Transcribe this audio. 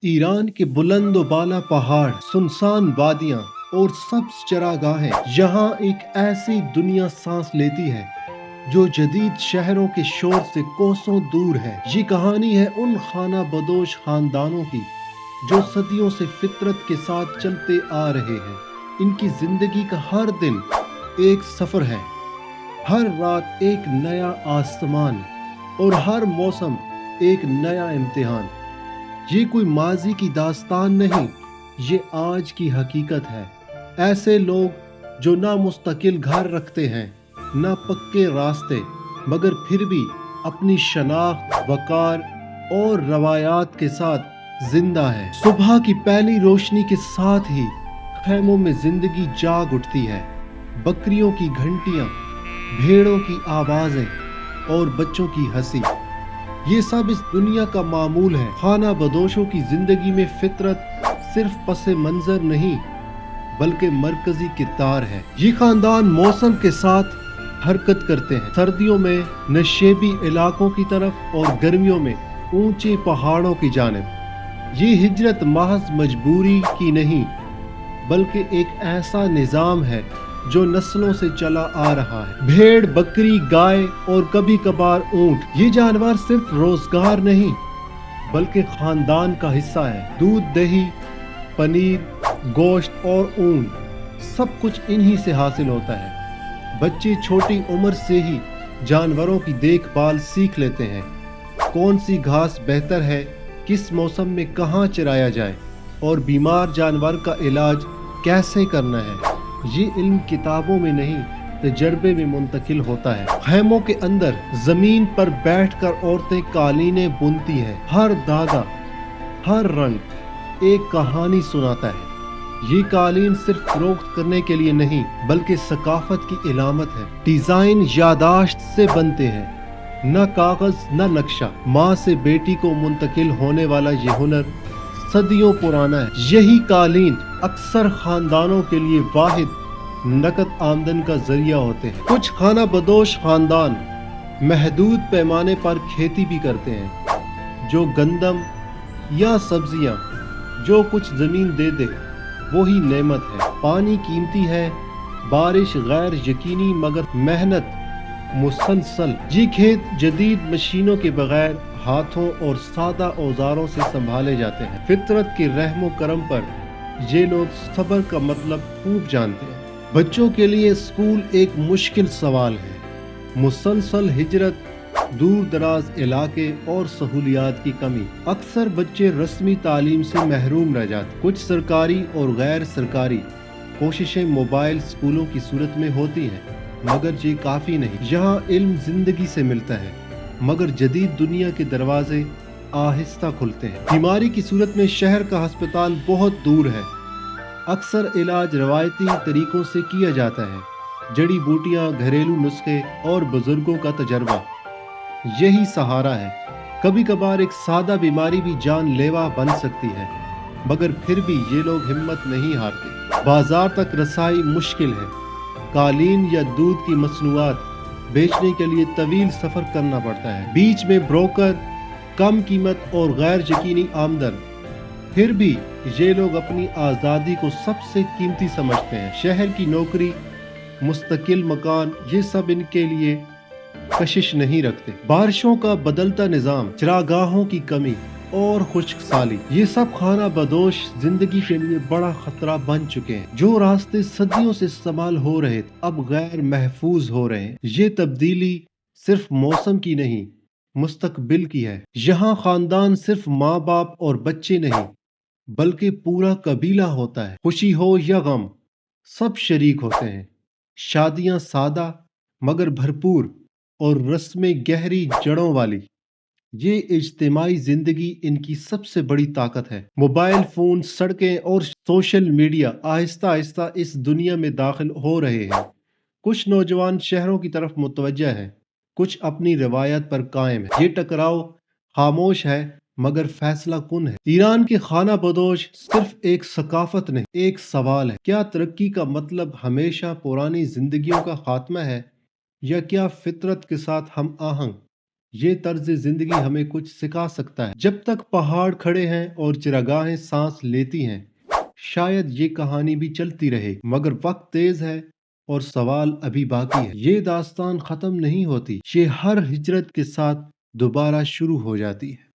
Iran के बुलंद व बाला पहाड़, सुनसान वादियां और सब्ज चरागाहें, यहाँ एक ऐसी दुनिया सांस लेती है जो जदीद शहरों के शोर से कोसों दूर है। ये कहानी है उन खाना बदोश खानदानों की जो सदियों से फितरत के साथ चलते आ रहे हैं। इनकी जिंदगी का हर दिन एक सफर है, हर रात एक नया आसमान और हर मौसम एक नया इम्तिहान। ये कोई माजी की दास्तान नहीं, ये आज की हकीकत है। ऐसे लोग जो ना मुस्तकिल घर रखते हैं, ना पक्के रास्ते, मगर फिर भी अपनी शनाख्त, वकार और रवायात के साथ जिंदा है। सुबह की पहली रोशनी के साथ ही खैमों में जिंदगी जाग उठती है। बकरियों की घंटियां, भेड़ों की आवाजें और बच्चों की हंसी, ये सब इस दुनिया का मामूल है। खाना बदोशों की जिंदगी में फितरत सिर्फ पसे मंजर नहीं बल्कि मरकजी किरदार है। ये खानदान मौसम के साथ हरकत करते हैं, सर्दियों में नशेबी इलाकों की तरफ और गर्मियों में ऊंचे पहाड़ों की जानिब। ये हिजरत महज मजबूरी की नहीं बल्कि एक ऐसा निज़ाम है जो नस्लों से चला आ रहा है। भेड़, बकरी, गाय और कभी कभार ऊंट, ये जानवर सिर्फ रोजगार नहीं बल्कि खानदान का हिस्सा है। दूध, दही, पनीर, गोश्त और ऊन, सब कुछ इन्हीं से हासिल होता है। बच्चे छोटी उम्र से ही जानवरों की देखभाल सीख लेते हैं। कौन सी घास बेहतर है, किस मौसम में कहाँ चराया जाए और बीमार जानवर का इलाज कैसे करना है। ये इल्म किताबों में नहीं, तजर्बे में मुंतकिल होता है। खैमों के अंदर जमीन पर बैठकर औरतें कालीनें बुनती हैं। हर धागा, हर रंग एक कहानी सुनाता है। ये कालीन सिर्फ फरोख्त करने के लिए नहीं बल्कि सकाफत की इलामत है। डिजाइन यादाश्त से बनते हैं, न कागज न नक्शा। माँ से बेटी को मुंतकिल होने वाला ये हुनर सदियों पुराना है। यही कालीन अक्सर खानदानों के लिए वाहिद नकद आमदन का जरिया होते हैं। कुछ खाना बदोश खानदान महदूद पैमाने पर खेती भी करते हैं, जो गंदम या सब्जियां जो कुछ जमीन दे दे वही नेमत है। पानी कीमती है, बारिश गैर यकीनी मगर मेहनत मुसलसल। ये खेत जदीद मशीनों के बगैर हाथों और सादा औजारों से संभाले जाते हैं। फितरत के रहमो करम पर ये लोग सब्र का मतलब खूब जानते हैं। बच्चों के लिए स्कूल एक मुश्किल सवाल है। मुसलसल हिजरत, दूर दराज इलाके और सहूलियात की कमी, अक्सर बच्चे रस्मी तालीम से महरूम रह जाते। कुछ सरकारी और गैर सरकारी कोशिशें मोबाइल स्कूलों की सूरत में होती हैं, मगर ये काफ़ी नहीं। यहाँ इल्म जिंदगी से मिलता है मगर जदीद दुनिया के दरवाजे आहिस्ता खुलते हैं। बीमारी की सूरत में शहर का अस्पताल बहुत दूर है। अक्सर इलाज रवायती तरीकों से किया जाता है। जड़ी बूटियां, घरेलू नुस्खे और बुजुर्गों का तजर्बा यही सहारा है। कभी कभार एक सादा बीमारी भी जानलेवा बन सकती है, मगर फिर भी ये लोग हिम्मत नहीं हारते। बाजार तक रसाई मुश्किल है। कालीन या दूध की मसनूआत बेचने के लिए तवील सफर करना पड़ता है। बीच में ब्रोकर, कम कीमत और गैर यकीनी आमदन। फिर भी ये लोग अपनी आज़ादी को सबसे कीमती समझते हैं। शहर की नौकरी, मुस्तकिल मकान, ये सब इनके लिए कशिश नहीं रखते। बारिशों का बदलता निज़ाम, चरागाहों की कमी और खुश्क साली, ये सब खाना बदोश जिंदगी के लिए बड़ा खतरा बन चुके हैं। जो रास्ते सदियों से इस्तेमाल हो रहे थे अब गैर महफूज हो रहे हैं। ये तब्दीली सिर्फ मौसम की नहीं मुस्तकबिल की है। यहाँ खानदान सिर्फ माँ बाप और बच्चे नहीं बल्कि पूरा कबीला होता है। खुशी हो या गम, सब शरीक होते हैं। शादियां सादा मगर भरपूर और रस्में गहरी जड़ों वाली। ये इज्तिमाई जिंदगी इनकी सबसे बड़ी ताकत है। मोबाइल फोन, सड़कें और सोशल मीडिया आहिस्ता आहिस्ता इस दुनिया में दाखिल हो रहे हैं। कुछ नौजवान शहरों की तरफ मुतवज्जा हैं, कुछ अपनी रिवायत पर कायम है। ये टकराव खामोश है मगर फैसला कुन है। ईरान के खाना बदोश सिर्फ एक सकाफत नहीं, एक सवाल है। क्या तरक्की का मतलब हमेशा पुरानी जिंदगियों का खात्मा है या क्या फितरत के साथ हम आहंग یہ طرز زندگی ہمیں کچھ سکھا سکتا ہے۔ جب تک پہاڑ کھڑے ہیں اور چراگاہیں سانس لیتی ہیں، شاید یہ کہانی بھی چلتی رہے، مگر وقت تیز ہے اور سوال ابھی باقی ہے۔ یہ داستان ختم نہیں ہوتی، یہ ہر ہجرت کے ساتھ دوبارہ شروع ہو جاتی ہے۔